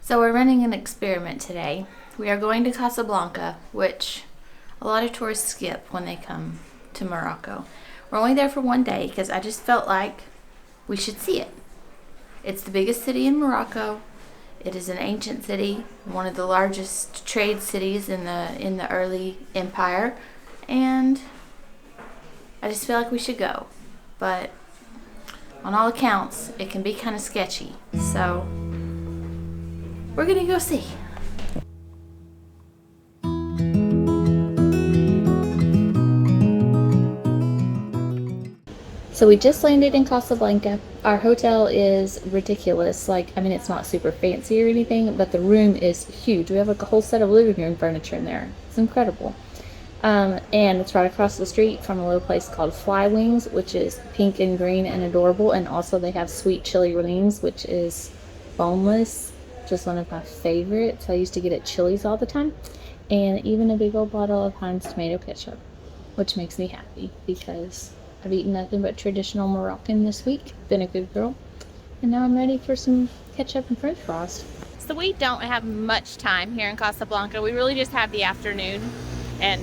So we're running an experiment today. We are going to Casablanca, which a lot of tourists skip when they come to Morocco. We're only there for one day because I just felt like we should see it. It's the biggest city in Morocco. It is an ancient city, one of the largest trade cities in the early empire, and I just feel like we should go. But on all accounts, it can be kind of sketchy. So we're gonna go see. So we just landed in Casablanca. Our hotel is ridiculous. It's not super fancy or anything, but the room is huge. We have a whole set of living room furniture in there. It's incredible. And it's right across the street from a little place called Fly Wings, which is pink and green and adorable. And also they have sweet chili wings, which is boneless. Just one of my favorites. I used to get at Chili's all the time. And even a big old bottle of Heinz tomato ketchup, which makes me happy because I've eaten nothing but traditional Moroccan this week. Been a good girl. And now I'm ready for some ketchup and french fries. So we don't have much time here in Casablanca. We really just have the afternoon. And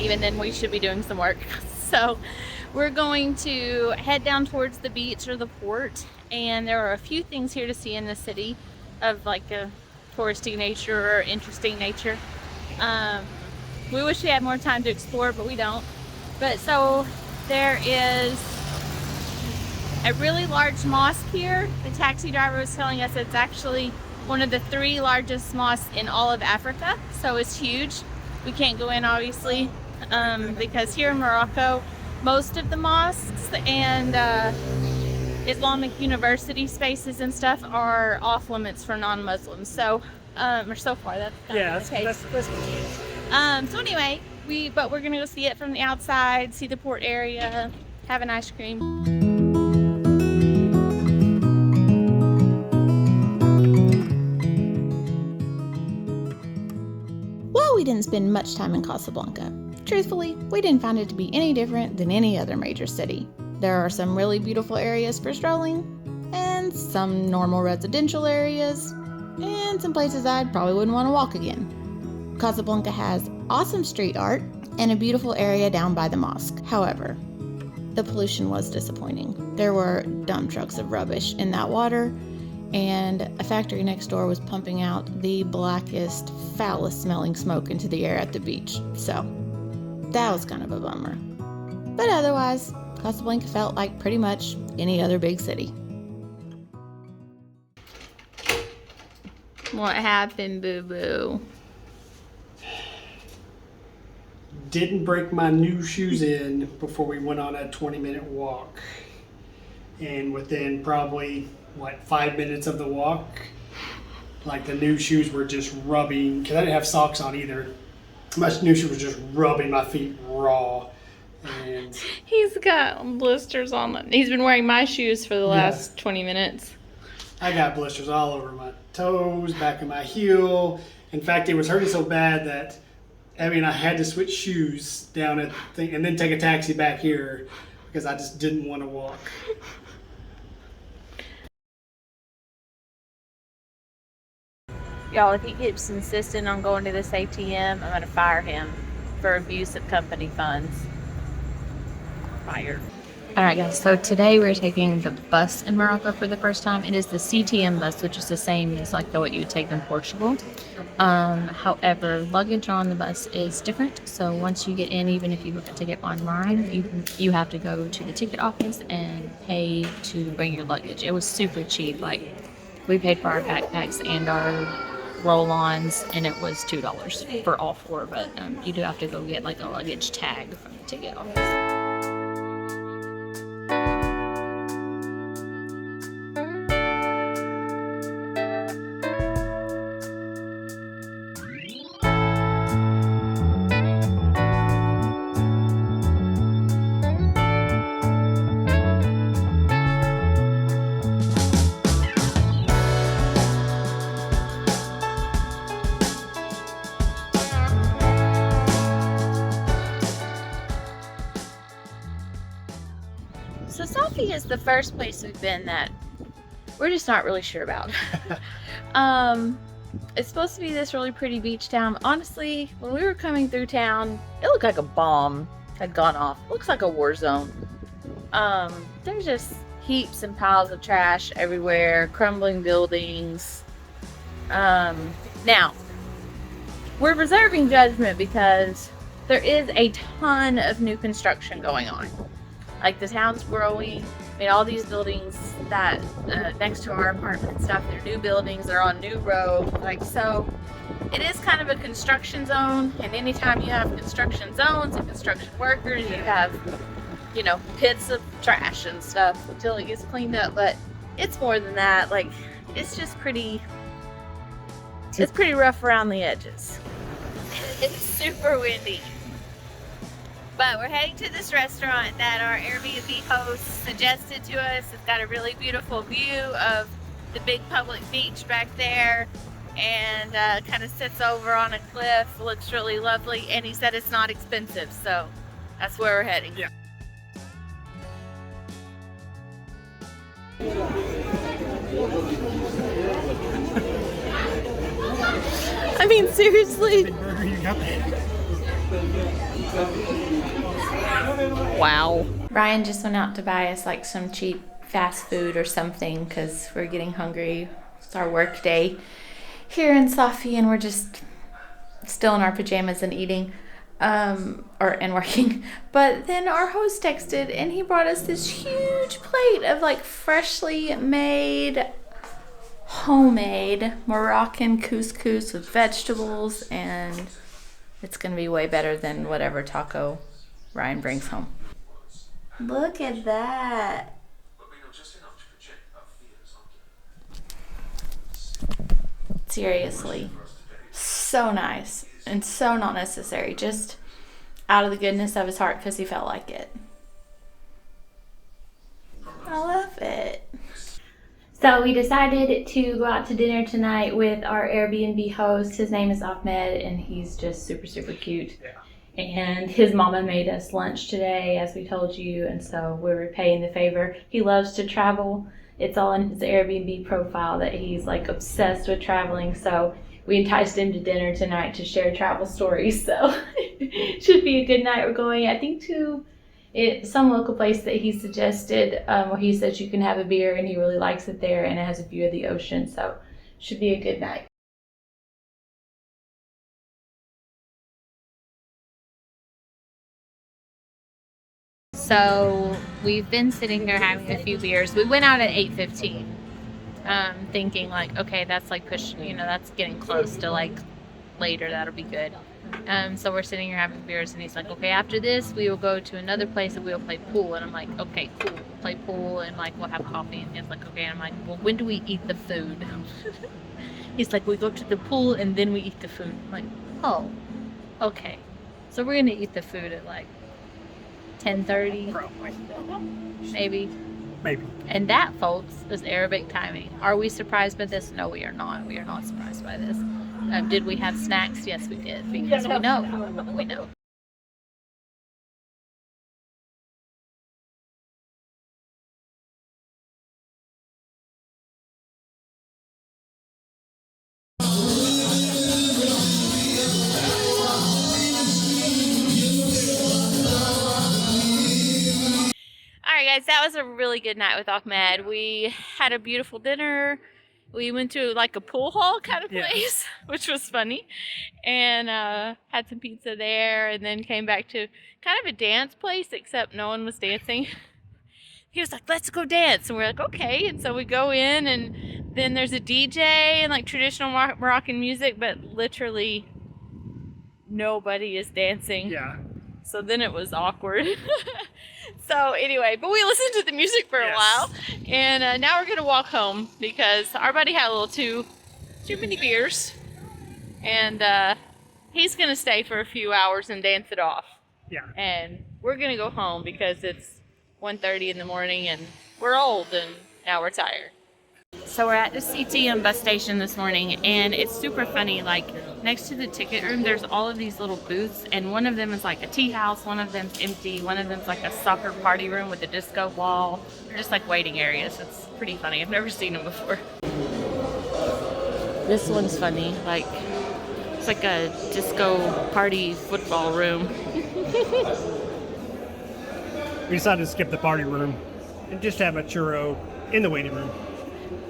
even then we should be doing some work. So we're going to head down towards the beach or the port. And there are a few things here to see in the city of like a touristy nature or interesting nature. We wish we had more time to explore, but we don't. But so there is a really large mosque here. The taxi driver was telling us it's actually one of the 3 largest mosques in all of Africa. So it's huge. We can't go in obviously because here in Morocco, most of the mosques and Islamic university spaces and stuff are off limits for non-Muslims. So, or so far that's the case. So anyway, but we're gonna go see it from the outside, see the port area, have an ice cream. Well, we didn't spend much time in Casablanca. Truthfully, we didn't find it to be any different than any other major city. There are some really beautiful areas for strolling, and some normal residential areas, and some places I probably wouldn't want to walk again. Casablanca has awesome street art and a beautiful area down by the mosque. However, the pollution was disappointing. There were dump trucks of rubbish in that water, and a factory next door was pumping out the blackest, foulest smelling smoke into the air at the beach. So that was kind of a bummer. But otherwise, Casablanca felt like pretty much any other big city. What happened, boo-boo? Didn't break my new shoes in before we went on a 20-minute walk. And within probably, 5 minutes of the walk, the new shoes were just rubbing, because I didn't have socks on either. My new shoes were just rubbing my feet raw. And he's got blisters on them. He's been wearing my shoes for the last 20 minutes. I got blisters all over my toes, back of my heel. In fact, it was hurting so bad that I had to switch shoes down at the thing and then take a taxi back here because I just didn't want to walk. Y'all, if he keeps insisting on going to this ATM, I'm going to fire him for abuse of company funds. Fired. Alright guys, so today we're taking the bus in Morocco for the first time. It is the CTM bus, which is the same as what you would take in Portugal. However, luggage on the bus is different. So once you get in, even if you book a ticket online, you have to go to the ticket office and pay to bring your luggage. It was super cheap. We paid for our backpacks and our roll-ons, and it was $2 for all 4. But you do have to go get a luggage tag from the ticket office. So Safi is the first place we've been that we're just not really sure about. It's supposed to be this really pretty beach town. Honestly, when we were coming through town, it looked like a bomb had gone off. It looks like a war zone. There's just heaps and piles of trash everywhere, crumbling buildings. Now, we're reserving judgment because there is a ton of new construction going on. Like, the town's growing. I mean, all these buildings that next to our apartment and stuff, they're new buildings, they're on new roads. Like, so it is kind of a construction zone, and anytime you have construction zones and construction workers, you have, you know, pits of trash and stuff until it gets cleaned up. But it's more than that. Like, it's just pretty, it's pretty rough around the edges. It's super windy. But we're heading to this restaurant that our Airbnb host suggested to us. It's got a really beautiful view of the big public beach back there, and kind of sits over on a cliff. Looks really lovely, and he said it's not expensive, so that's where we're heading. Yeah. I mean, seriously. Big burger you got there. Wow. Ryan just went out to buy us like some cheap fast food or something because we're getting hungry. It's our work day here in Safi, and we're just still in our pajamas and eating and working. But then our host texted, and he brought us this huge plate of like freshly made homemade Moroccan couscous with vegetables, and it's gonna be way better than whatever taco Ryan brings home. Look at that. Seriously, so nice and so not necessary, just out of the goodness of his heart because he felt like it. I love it. So we decided to go out to dinner tonight with our Airbnb host. His name is Ahmed, and he's just super, super cute. Yeah. And his mama made us lunch today, as we told you, and so we were repaying the favor. He loves to travel. It's all in his Airbnb profile that he's like obsessed with traveling, so we enticed him to dinner tonight to share travel stories. So it should be a good night. We're going, I think, to some local place that he suggested, where he says you can have a beer, and he really likes it there, and it has a view of the ocean, so should be a good night. So we've been sitting there having a few beers. We went out at 8:15, thinking like, okay, that's like pushing, you know, that's getting close to like later, that'll be good. So we're sitting here having beers, and he's like, okay, after this we will go to another place and we'll play pool. And I'm like, okay, cool, we'll play pool and like we'll have coffee. And he's like, okay. And I'm like, well, when do we eat the food? He's like, we go to the pool and then we eat the food. I'm like, oh, okay. So we're gonna eat the food at like 10:30, Probably. maybe. Maybe. And that, folks, is Arabic timing. Are we surprised by this? No, we are not. We are not surprised by this. Did we have snacks? Yes, we did, because we know. We know. Alright guys, that was a really good night with Ahmed. We had a beautiful dinner. We went to like a pool hall kind of place, which was funny, and had some pizza there, and then came back to kind of a dance place, except no one was dancing. He was like, let's go dance, and we're like, okay. And so we go in, and then there's a DJ and like traditional Moroccan music, but literally nobody is dancing. Yeah. So then it was awkward. So anyway, but we listened to the music for a while, and now we're gonna walk home because our buddy had a little too many beers, and he's gonna stay for a few hours and dance it off. Yeah. And we're gonna go home because it's 1:30 in the morning, and we're old, and now we're tired. So we're at the CTM bus station this morning, and it's super funny. Like, next to the ticket room, there's all of these little booths, and one of them is like a tea house, one of them's empty, one of them's like a soccer party room with a disco ball. They're just like waiting areas. It's pretty funny. I've never seen them before. This one's funny. Like, it's like a disco party football room. We decided to skip the party room and just have a churro in the waiting room.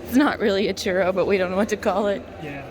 It's not really a churro, but we don't know what to call it. Yeah.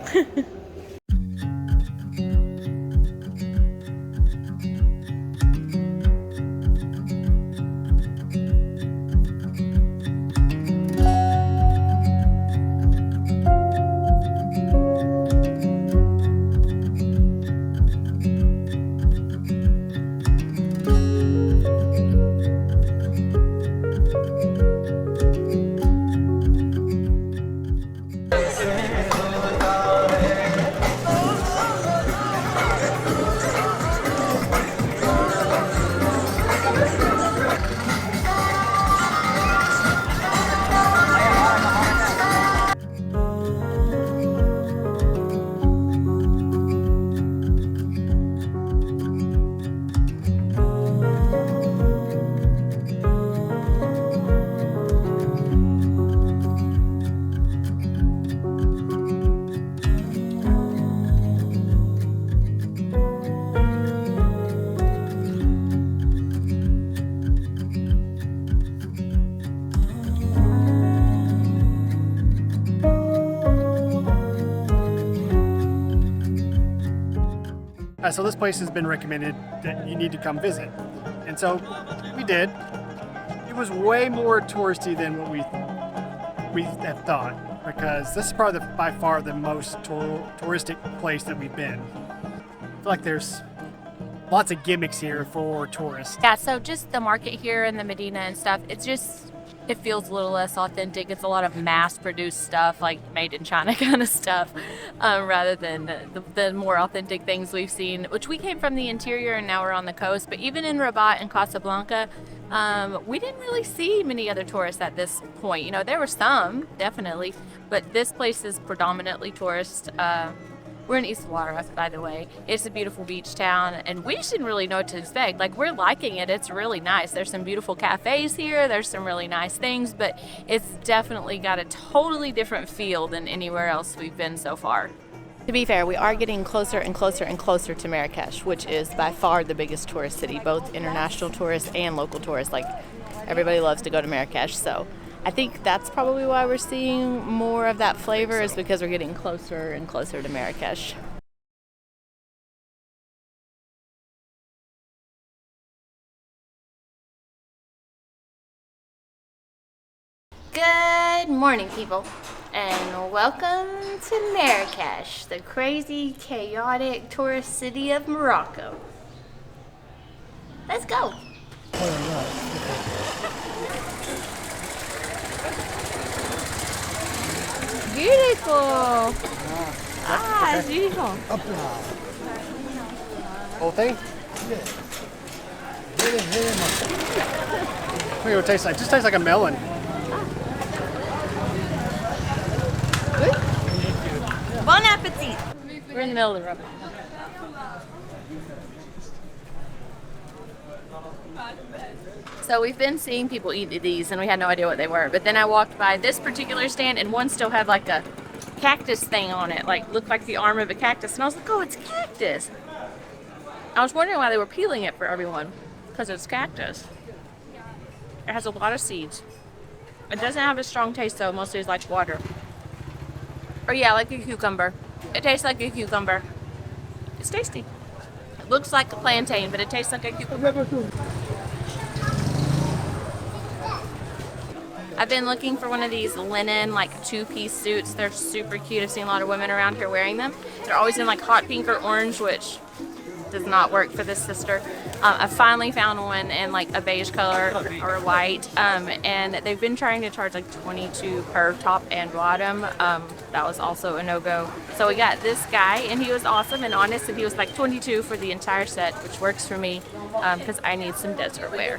So this place has been recommended that you need to come visit, and so we did. It was way more touristy than what we have thought, because this is probably by far the most touristic place that we've been. I feel like there's lots of gimmicks here for tourists. Yeah, so just the market here in the Medina and stuff, it feels a little less authentic. It's a lot of mass-produced stuff, like made in China kind of stuff, rather than the more authentic things we've seen, which we came from the interior and now we're on the coast. But even in Rabat and Casablanca, we didn't really see many other tourists at this point. You know, there were some, definitely, but this place is predominantly tourist. We're in Essaouira, by the way. It's a beautiful beach town, and we just didn't really know what to expect. Like, we're liking it. It's really nice. There's some beautiful cafes here. There's some really nice things, but it's definitely got a totally different feel than anywhere else we've been so far. To be fair, we are getting closer and closer and closer to Marrakech, which is by far the biggest tourist city, both international tourists and local tourists. Like, everybody loves to go to Marrakech, so I think that's probably why we're seeing more of that flavor, is because we're getting closer and closer to Marrakech. Good morning, people, and welcome to Marrakech, the crazy, chaotic tourist city of Morocco. Let's go. Beautiful. It's beautiful. Whole thing? Look what it tastes like. It just tastes like a melon. Bon appetit. We're in the middle of the road. So we've been seeing people eat these, and we had no idea what they were. But then I walked by this particular stand, and one still had like a cactus thing on it, like looked like the arm of a cactus. And I was like, oh, it's cactus. I was wondering why they were peeling it for everyone, because it's cactus. It has a lot of seeds. It doesn't have a strong taste though. Mostly it's like water. Or yeah, like a cucumber. It tastes like a cucumber. It's tasty. It looks like a plantain, but it tastes like a cucumber. I've been looking for one of these linen, like, two-piece suits. They're super cute. I've seen a lot of women around here wearing them. They're always in, like, hot pink or orange, which does not work for this sister. I finally found one in, like, a beige color or white, and they've been trying to charge, like, $22 per top and bottom. That was also a no-go. So we got this guy, and he was awesome and honest, and he was, like, $22 for the entire set, which works for me, because I need some desert wear.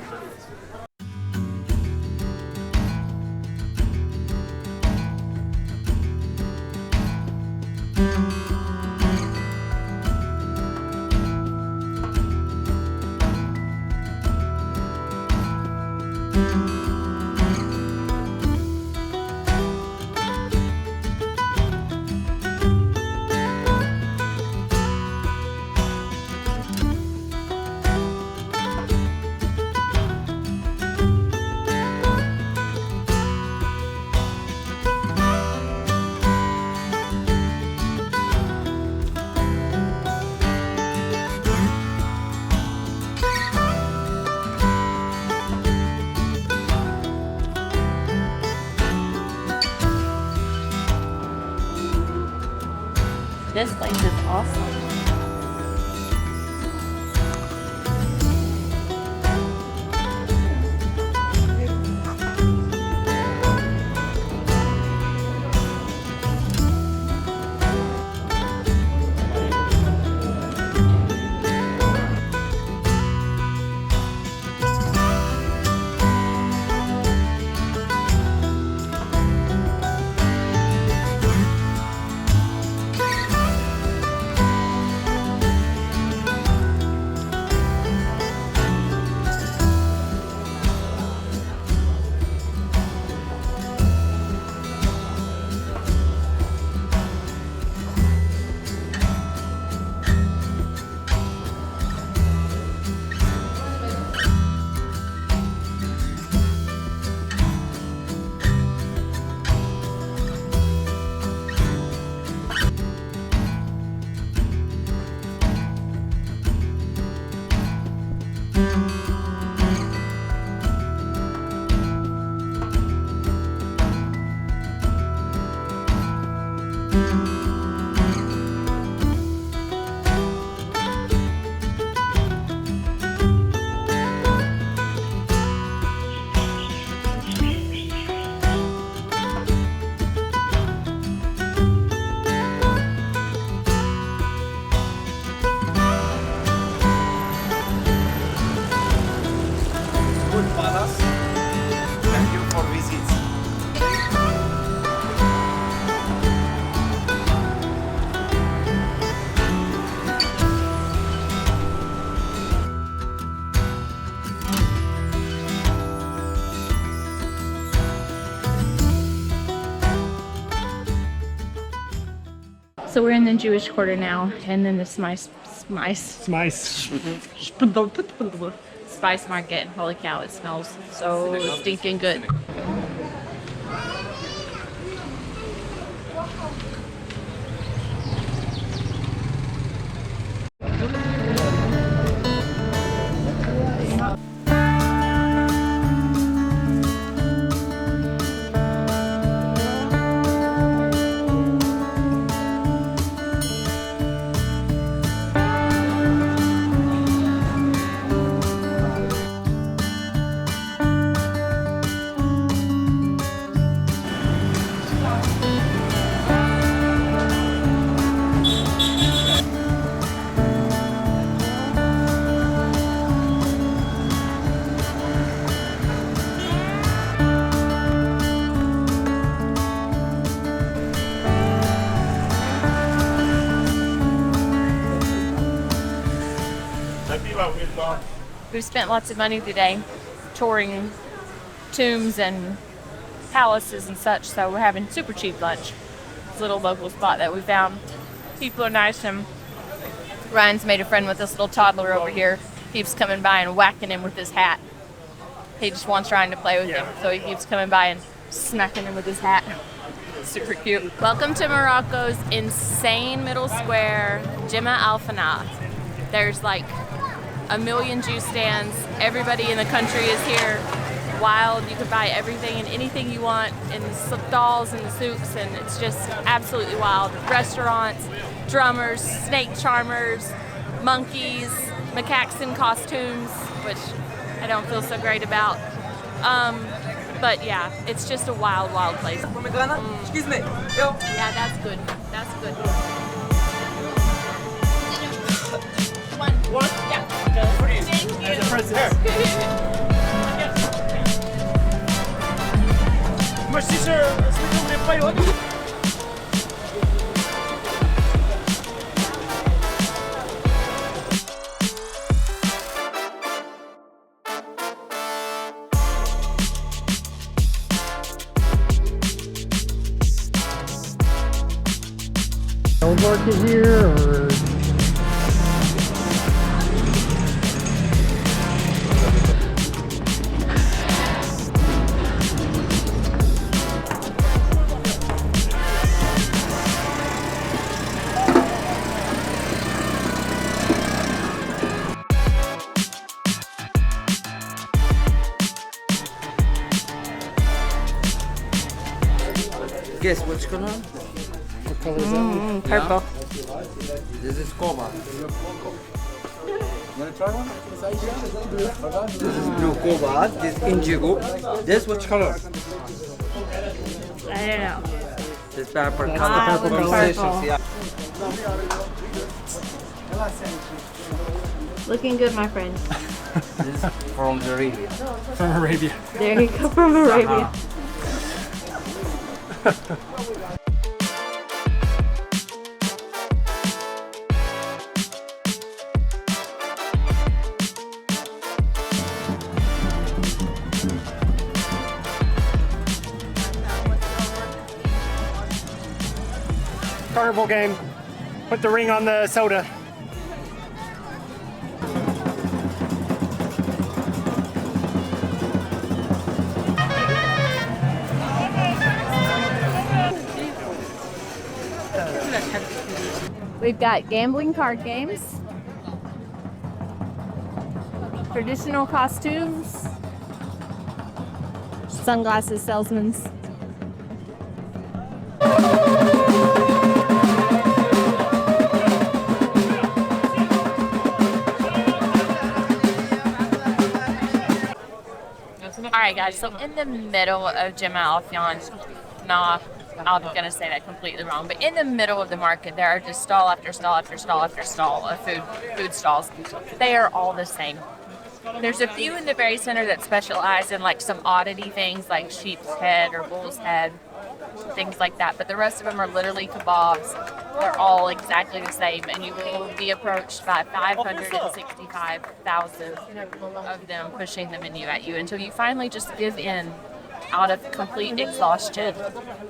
This place is awesome. Thank you for visits. So we're in the Jewish quarter now, and then the spice market. Holy cow, it smells so stinking good. We've spent lots of money today touring tombs and palaces and such, so we're having super cheap lunch. This little local spot that we found. People are nice, and Ryan's made a friend with this little toddler over here. Keeps coming by and whacking him with his hat. He just wants Ryan to play with him, so he keeps coming by and smacking him with his hat. Super cute. Welcome to Morocco's insane middle square, Jimma Al Fana. There's like a million juice stands. Everybody in the country is here. Wild. You can buy everything and anything you want in the stalls and the souks, and it's just absolutely wild. Restaurants, drummers, snake charmers, monkeys, macaque costumes, which I don't feel so great about. But yeah, it's just a wild, wild place. Excuse me. Yeah, that's good. That's good. One? Yeah. Thank you. As a present. Market here, or Guess which color? what color is that? Purple. This is Koba. You wanna try one? This is blue Koba. This is indigo. This which color? I don't know. This purple color. Ah, with the purple. Yeah. Looking good, my friend. This is from Arabia. From Arabia. There you go, from Arabia. Carnival game. Put the ring on the soda. We've got gambling card games, traditional costumes, sunglasses salesmen. Alright guys, so in the middle of Jemaa el-Fnaan, I'm gonna say that completely wrong, but in the middle of the market there are just stall after stall after stall after stall of food stalls. They are all the same. There's a few in the very center that specialize in like some oddity things like sheep's head or bull's head, things like that, but the rest of them are literally kebabs. They're all exactly the same, and you will be approached by 565,000 of them pushing the menu at you until you finally just give in out of complete exhaustion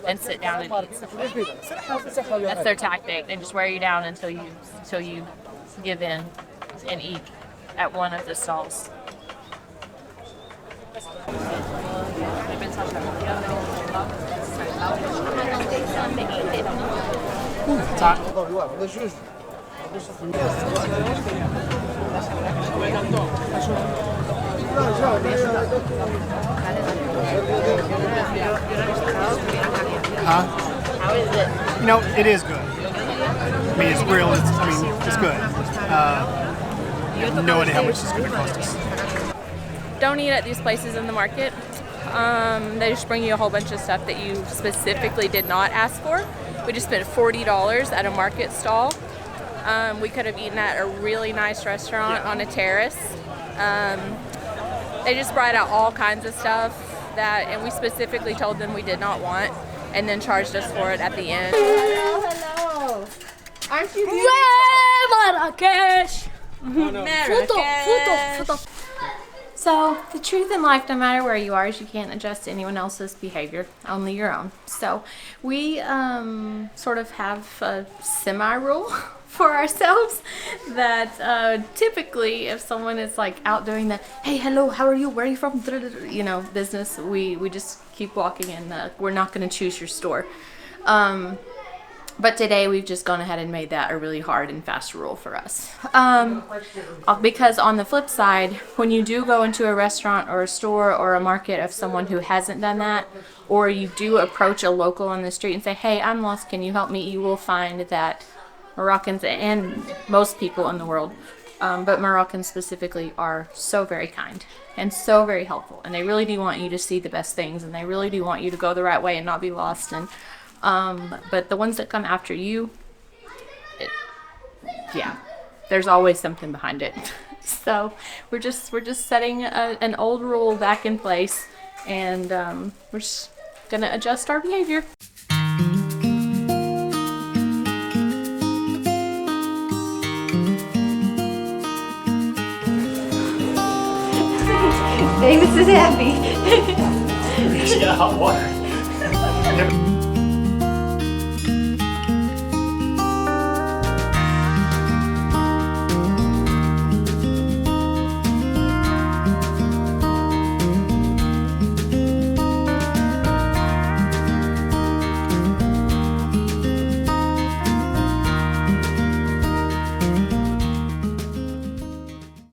and sit down and eat. That's their tactic. They just wear you down until you give in and eat at one of the stalls. It's hot. How is it? You know, it is good. I mean, it's grilled. It's good. No idea how much it's going to cost us. Don't eat at these places in the market. They just bring you a whole bunch of stuff that you specifically did not ask for. We just spent $40 at a market stall. We could have eaten at a really nice restaurant on a terrace. They just brought out all kinds of stuff and we specifically told them we did not want, and then charged us for it at the end. Hello. Aren't you beautiful? Marrakech. Marrakech. So the truth in life, no matter where you are, is you can't adjust to anyone else's behavior, only your own. So we sort of have a semi-rule for ourselves that typically if someone is like out doing the hey, hello, how are you, where are you from, you know, business, we just keep walking and we're not going to choose your store. But today we've just gone ahead and made that a really hard and fast rule for us. Because on the flip side, when you do go into a restaurant or a store or a market of someone who hasn't done that, or you do approach a local on the street and say, hey, I'm lost, can you help me? You will find that Moroccans and most people in the world, but Moroccans specifically, are so very kind and so very helpful. And they really do want you to see the best things, and they really do want you to go the right way and not be lost. And but the ones that come after you, yeah, there's always something behind it. So we're just setting an old rule back in place, and we're just gonna adjust our behavior. Davis is happy. She got hot water.